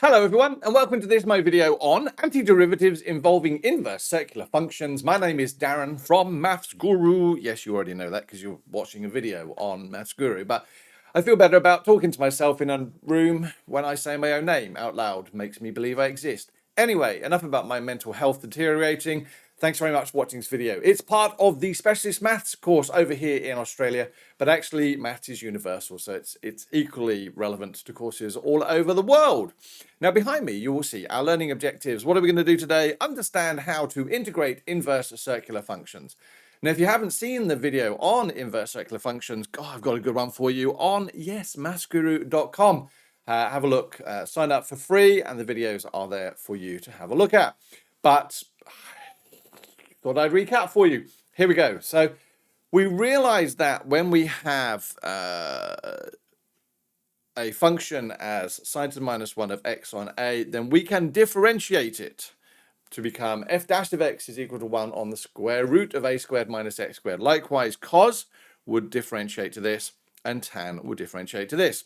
Hello everyone, and welcome to this my video on antiderivatives involving inverse circular functions. My name is Darren from maffsguru. Yes, you already know that because you're watching a video on maffsguru, but I feel better about talking to myself in a room when I say my own name out loud. Makes me believe I exist. Anyway, enough about my mental health deteriorating. Thanks very much for watching this video. It's part of the specialist maths course over here in Australia, but actually maths is universal, so it's equally relevant to courses all over the world. Now behind me, you will see our learning objectives. What are we going to do today? Understand how to integrate inverse circular functions. Now, if you haven't seen the video on inverse circular functions, God, I've got a good one for you on, yes, maffsguru.com. Have a look, sign up for free, and the videos are there for you to have a look at. But thought I'd recap for you. Here we go. So we realize that when we have a function as sine to the minus 1 of x on a, then we can differentiate it to become f dash of x is equal to 1 on the square root of a squared minus x squared. Likewise, cos would differentiate to this, and tan would differentiate to this.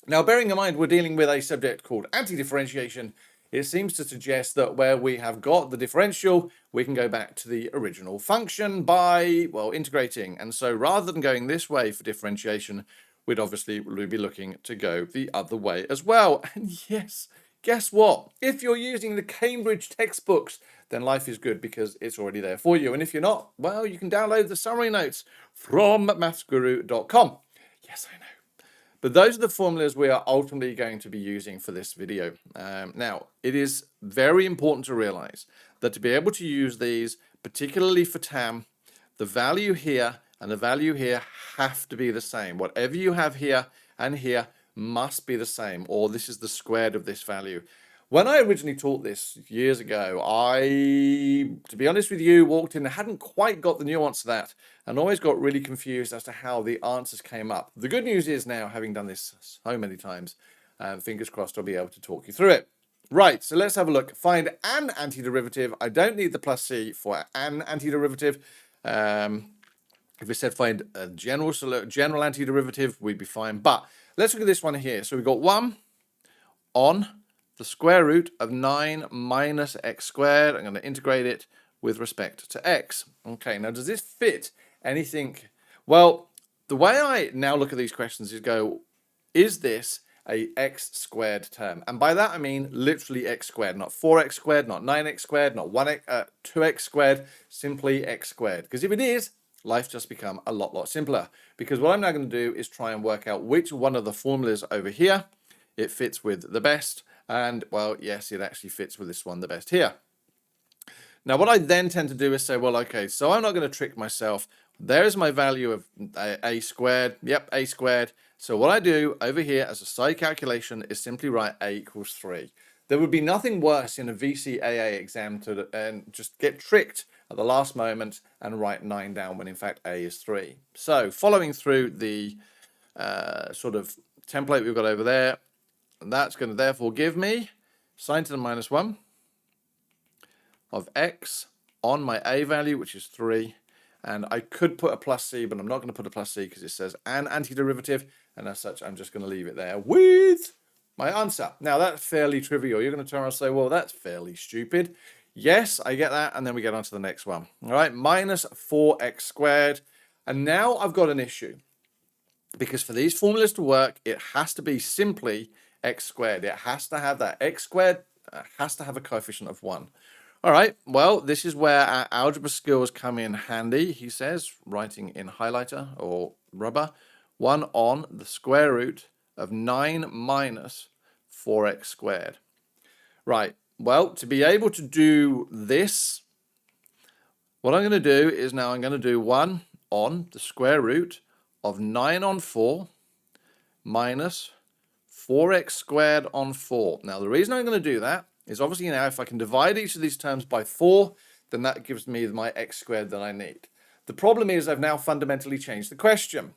Now, bearing in mind we're dealing with a subject called antidifferentiation, it seems to suggest that where we have got the differential, we can go back to the original function by, well, integrating. And so rather than going this way for differentiation, we'd obviously be looking to go the other way as well. And yes, guess what? If you're using the Cambridge textbooks, then life is good because it's already there for you. And if you're not, well, you can download the summary notes from maffsguru.com. Yes, I know. But those are the formulas we are ultimately going to be using for this video. Now, it is very important to realize that to be able to use these, particularly for tan, the value here and the value here have to be the same. Whatever you have here and here must be the same, or this is the squared of this value. When I originally taught this years ago, to be honest with you, walked in and hadn't quite got the nuance of that and always got really confused as to how the answers came up. The good news is now, having done this so many times, fingers crossed I'll be able to talk you through it. Right, so let's have a look. Find an antiderivative. I don't need the plus c for an antiderivative. If we said find a general antiderivative, we'd be fine. But let's look at this one here. So we've got 1 on the square root of 9 minus x squared. I'm going to integrate it with respect to x. Okay, now does this fit anything? Well, the way I now look at these questions is go, is this a x squared term? And by that I mean literally x squared, not 4x squared, not 9x squared, not 2x squared, simply x squared. Because if it is, life just become a lot simpler. Because what I'm now going to do is try and work out which one of the formulas over here it fits with the best. And, well, yes, it actually fits with this one the best here. Now, what I then tend to do is say, well, okay, so I'm not going to trick myself. There's my value of a squared. Yep, a squared. So what I do over here as a side calculation is simply write a equals 3. There would be nothing worse in a VCAA exam to just get tricked at the last moment and write 9 down when, in fact, a is 3. So following through the sort of template we've got over there, and that's going to therefore give me sine to the minus 1 of x on my a value, which is 3. And I could put a plus c, but I'm not going to put a plus c because it says an antiderivative. And as such, I'm just going to leave it there with my answer. Now, that's fairly trivial. You're going to turn around and say, well, that's fairly stupid. Yes, I get that. And then we get on to the next one. All right, minus 4x squared. And now I've got an issue. Because for these formulas to work, it has to be simply x squared. It has to have that x squared, has to have a coefficient of 1. All right, well, this is where our algebra skills come in handy, he says, writing in highlighter or rubber. 1 on the square root of 9 minus 4x squared. Right, well, to be able to do this, what I'm going to do is now I'm going to do 1 on the square root of 9 on 4 minus 4x squared on 4. Now, the reason I'm going to do that is obviously now if I can divide each of these terms by 4, then that gives me my x squared that I need. The problem is I've now fundamentally changed the question.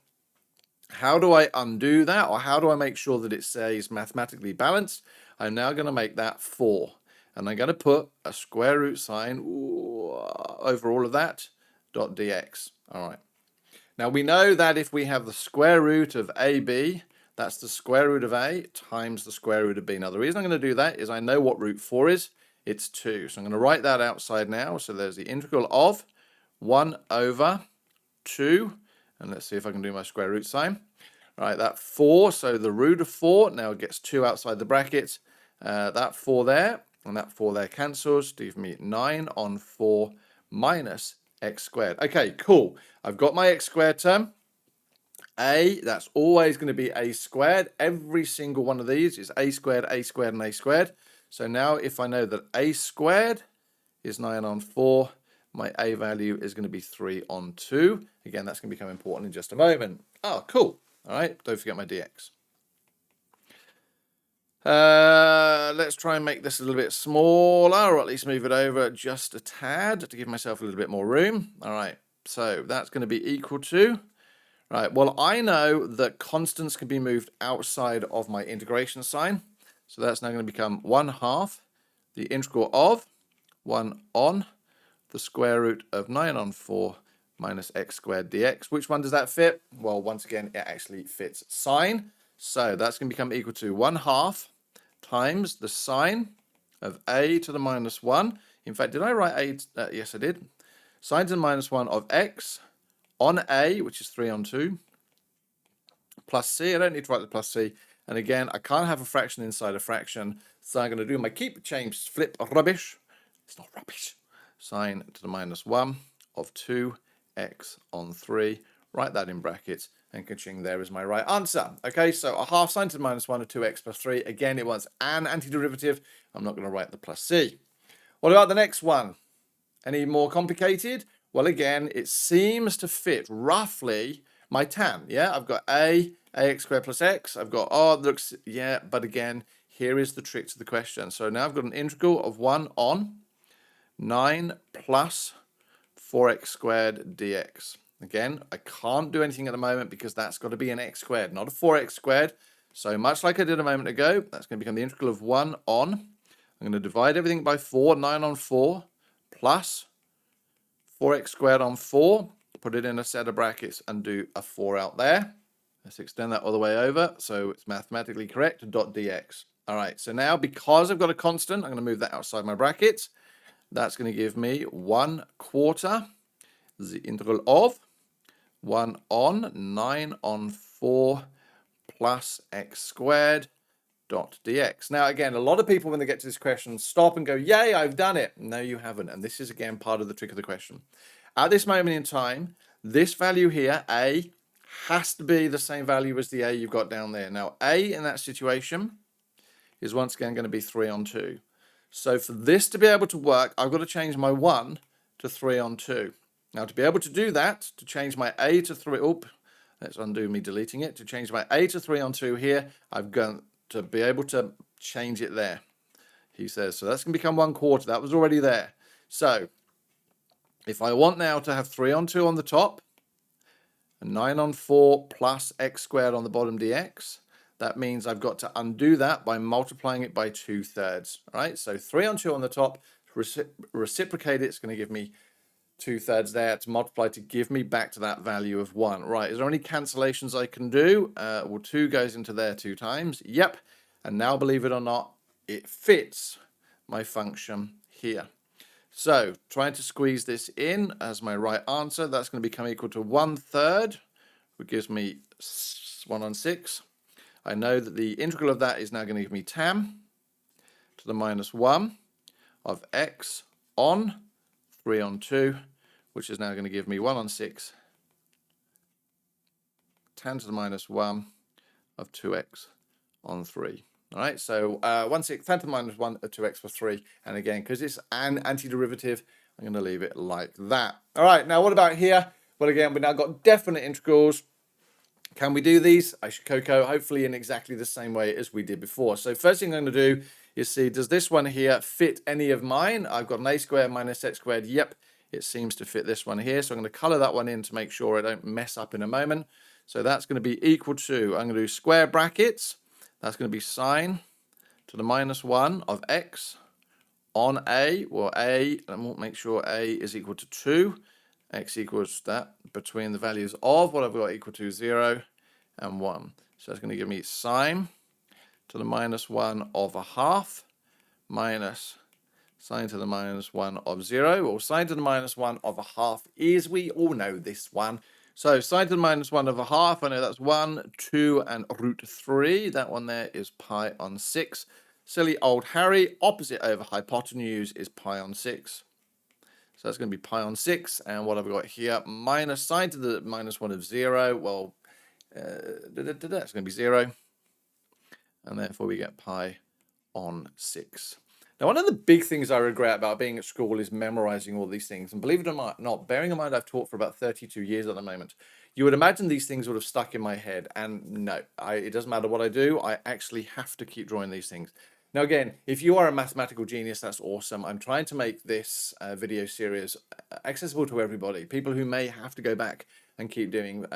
How do I undo that, or how do I make sure that it stays mathematically balanced? I'm now going to make that 4. And I'm going to put a square root sign over all of that, dot dx. All right. Now we know that if we have the square root of AB, That's the square root of a times the square root of b. Now, the reason I'm going to do that is I know what root 4 is. It's 2. So I'm going to write that outside now. So there's the integral of 1 over 2. And let's see if I can do my square root sign. All right, that 4. So the root of 4 now gets 2 outside the brackets. That 4 there and that 4 there cancels to give me 9 on 4 minus x squared. Okay, cool. I've got my x squared term. A, that's always going to be a squared. Every single one of these is a squared, and a squared. So now if I know that a squared is 9 on 4, my a value is going to be 3 on 2. Again, that's going to become important in just a moment. Oh, cool. All right, don't forget my dx. Let's try and make this a little bit smaller, or at least move it over just a tad to give myself a little bit more room. All right, so that's going to be equal to... Right, well, I know that constants can be moved outside of my integration sign. So that's now going to become 1/2 the integral of 1 on the square root of 9 on 4 minus x squared dx. Which one does that fit? Well, once again, it actually fits sine. So that's going to become equal to 1/2 times the sine of a to the minus 1. In fact, did I write a? Yes, I did. Sine to the minus 1 of x on a, which is 3 on 2, plus c. I don't need to write the plus c. And again, I can't have a fraction inside a fraction, so I'm going to do my keep, change, flip rubbish. It's not rubbish. Sine to the minus 1 of 2x on 3. Write that in brackets, and ka-ching, there is my right answer. Okay, so 1/2 sine to the minus 1 of 2x plus 3. Again, it wants an antiderivative. I'm not going to write the plus c. What about the next one? Any more complicated? Well, again, it seems to fit roughly my tan. Yeah, I've got ax squared plus x. I've got, oh, looks, yeah, but again, here is the trick to the question. So now I've got an integral of 1 on 9 plus 4x squared dx. Again, I can't do anything at the moment because that's got to be an x squared, not a 4x squared. So much like I did a moment ago, that's going to become the integral of 1 on, I'm going to divide everything by 4, 9 on 4, plus 4x squared on 4, put it in a set of brackets and do a 4 out there. Let's extend that all the way over, so it's mathematically correct, dot dx. All right, so now because I've got a constant, I'm going to move that outside my brackets. That's going to give me 1/4 the integral of 1 on 9 on 4 plus x squared dot dx. Now, again, a lot of people, when they get to this question, stop and go, yay, I've done it. No, you haven't. And this is, again, part of the trick of the question. At this moment in time, this value here, a, has to be the same value as the a you've got down there. Now, a in that situation is once again going to be 3 on 2. So for this to be able to work, I've got to change my 1 to 3 on 2. Now, to be able to do that, to change my a to 3, let's undo me deleting it. To change my a to 3 on 2 here, I've got to be able to change it there, he says. So that's going to become 1/4. That was already there. So if I want now to have 3 on 2 on the top, and 9 on 4 plus x squared on the bottom dx, that means I've got to undo that by multiplying it by 2/3. All right, so 3 on 2 on the top, reciprocate it, it's going to give me 2/3 there to multiply to give me back to that value of 1. Right, is there any cancellations I can do? Well, 2 goes into there 2 times. Yep, and now, believe it or not, it fits my function here. So, trying to squeeze this in as my right answer, that's going to become equal to 1/3, which gives me 1 on 6. I know that the integral of that is now going to give me tan to the minus 1 of x on 3 on 2, which is now going to give me 1 on 6 tan to the minus 1 of 2x on 3. All right, so 1/6 tan to the minus 1 of 2x plus 3. And again, because it's an antiderivative, I'm going to leave it like that. All right, now what about here? Well, again, we've now got definite integrals. Can we do these? Coco, hopefully in exactly the same way as we did before. So first thing I'm going to do is see, does this one here fit any of mine? I've got an a squared minus x squared. Yep, it seems to fit this one here. So I'm going to color that one in to make sure I don't mess up in a moment. So that's going to be equal to, I'm going to do square brackets. That's going to be sine to the minus 1 of x on a, well, a, and we'll make sure a is equal to 2. X equals that between the values of what I've got equal to 0 and 1. So that's going to give me sine to the minus 1 of a half minus sine to the minus 1 of 0, or sine to the minus 1 of a half is, we all know this one. So sine to the minus 1 of a half, I know that's 1, 2, and root 3. That one there is pi on 6. Silly old Harry, opposite over hypotenuse is pi on 6. So that's going to be pi on 6. And what have we got here? Minus sine to the minus 1 of 0. Well, that's going to be 0. And therefore we get pi on 6. Now, one of the big things I regret about being at school is memorizing all these things. And believe it or not, bearing in mind I've taught for about 32 years at the moment, you would imagine these things would have stuck in my head. And no, it doesn't matter what I do. I actually have to keep drawing these things. Now, again, if you are a mathematical genius, that's awesome. I'm trying to make this video series accessible to everybody. People who may have to go back and keep doing,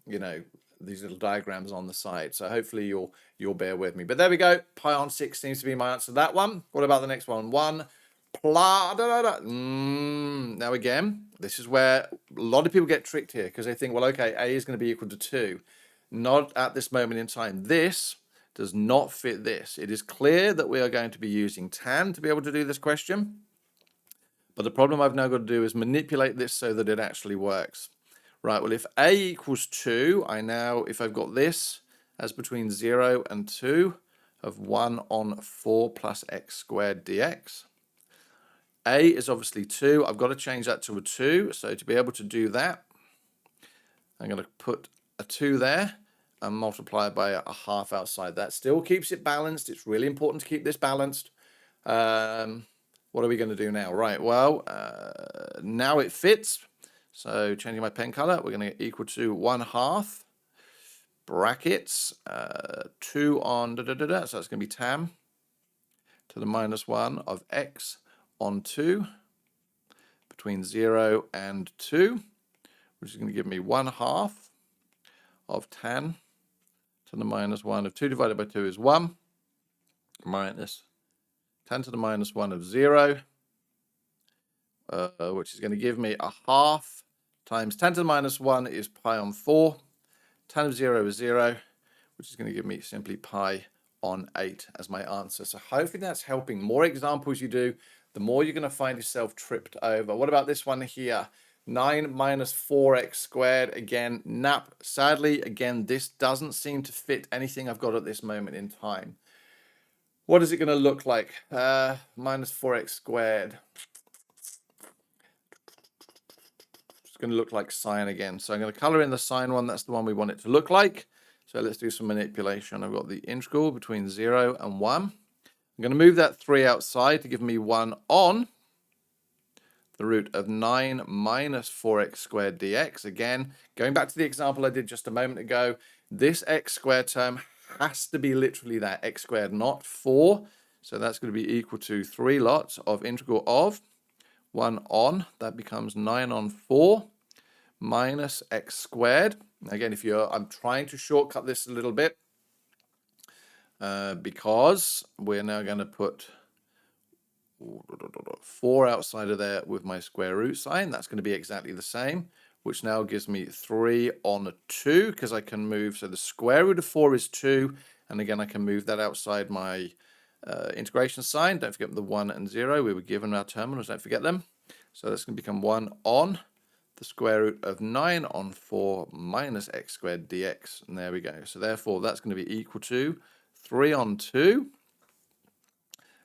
you know, these little diagrams on the side. So hopefully you'll bear with me. But there we go. Pi on 6 seems to be my answer to that one. What about the next one? 1 plus... Now again, this is where a lot of people get tricked here because they think, well, okay, A is going to be equal to 2. Not at this moment in time. This does not fit this. It is clear that we are going to be using tan to be able to do this question. But the problem I've now got to do is manipulate this so that it actually works. Right, well, if A equals 2, I now, if I've got this as between 0 and 2 of 1 on 4 plus x squared dx. A is obviously 2. I've got to change that to a 2. So to be able to do that, I'm going to put a 2 there and multiply by a half outside. That still keeps it balanced. It's really important to keep this balanced. What are we going to do now? Right, well, now it fits. So changing my pen color, we're going to get equal to 1/2 brackets 2 on so that's going to be tan to the minus 1 of x on 2 between 0 and 2, which is going to give me 1/2 of tan to the minus 1 of 2 divided by 2 is 1 minus tan to the minus 1 of 0, which is going to give me a half times tan to the minus 1 is pi on 4. Tan of 0 is 0, which is going to give me simply pi on 8 as my answer. So hopefully that's helping. More examples you do, the more you're going to find yourself tripped over. What about this one here? 9 minus 4x squared. Again, nap. Sadly, again, this doesn't seem to fit anything I've got at this moment in time. What is it going to look like? Minus 4x squared. Going to look like sine again. So I'm going to color in the sine one. That's the one we want it to look like. So let's do some manipulation. I've got the integral between 0 and 1. I'm going to move that 3 outside to give me 1 on the root of 9 minus 4x squared dx. Again, going back to the example I did just a moment ago, this x squared term has to be literally that x squared, not 4. So that's going to be equal to 3 lots of integral of 1 on, that becomes 9 on 4 minus x squared. Again, I'm trying to shortcut this a little bit because we're now going to put 4 outside of there with my square root sign. That's going to be exactly the same, which now gives me 3 on 2 because I can move. So the square root of 4 is 2. And again, I can move that outside my integration sign. Don't forget the 1 and 0. We were given our terminals. Don't forget them. So that's going to become 1 on the square root of 9 on 4 minus x squared dx. And there we go. So therefore, that's going to be equal to 3 on 2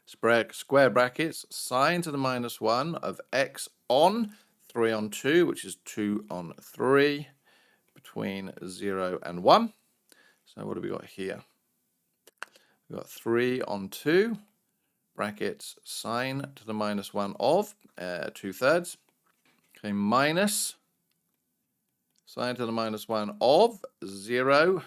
square brackets sine to the minus 1 of x on 3 on 2, which is 2 on 3 between 0 and 1. So what have we got here? We've got 3 on 2 brackets sine to the minus 1 of 2/3. Okay, minus sine to the minus 1 of 0.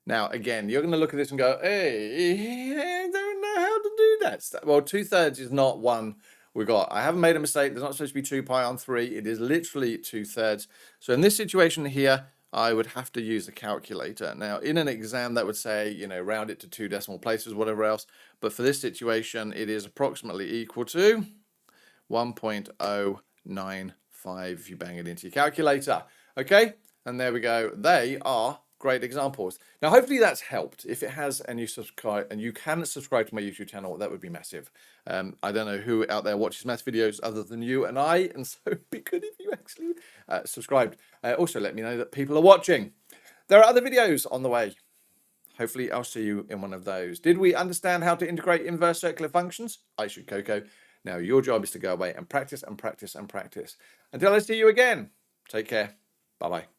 Now, again, you're going to look at this and go, hey, I don't know how to do that. Well, 2/3 is not one we got. I haven't made a mistake. There's not supposed to be 2 pi on 3. It is literally 2/3. So in this situation here, I would have to use a calculator. Now, in an exam, that would say, you know, round it to 2 decimal places, whatever else. But for this situation, it is approximately equal to 1.095 if you bang it into your calculator. Okay, and there we go. They are great examples. Now, hopefully that's helped. If it has, and you subscribe, and you can subscribe to my YouTube channel, that would be massive. I don't know who out there watches maths videos other than you and I, and so it'd be good if you actually subscribed. Also, let me know that people are watching. There are other videos on the way. Hopefully, I'll see you in one of those. Did we understand how to integrate inverse circular functions? I should, Coco. Now, your job is to go away and practice and practice and practice. Until I see you again, take care. Bye-bye.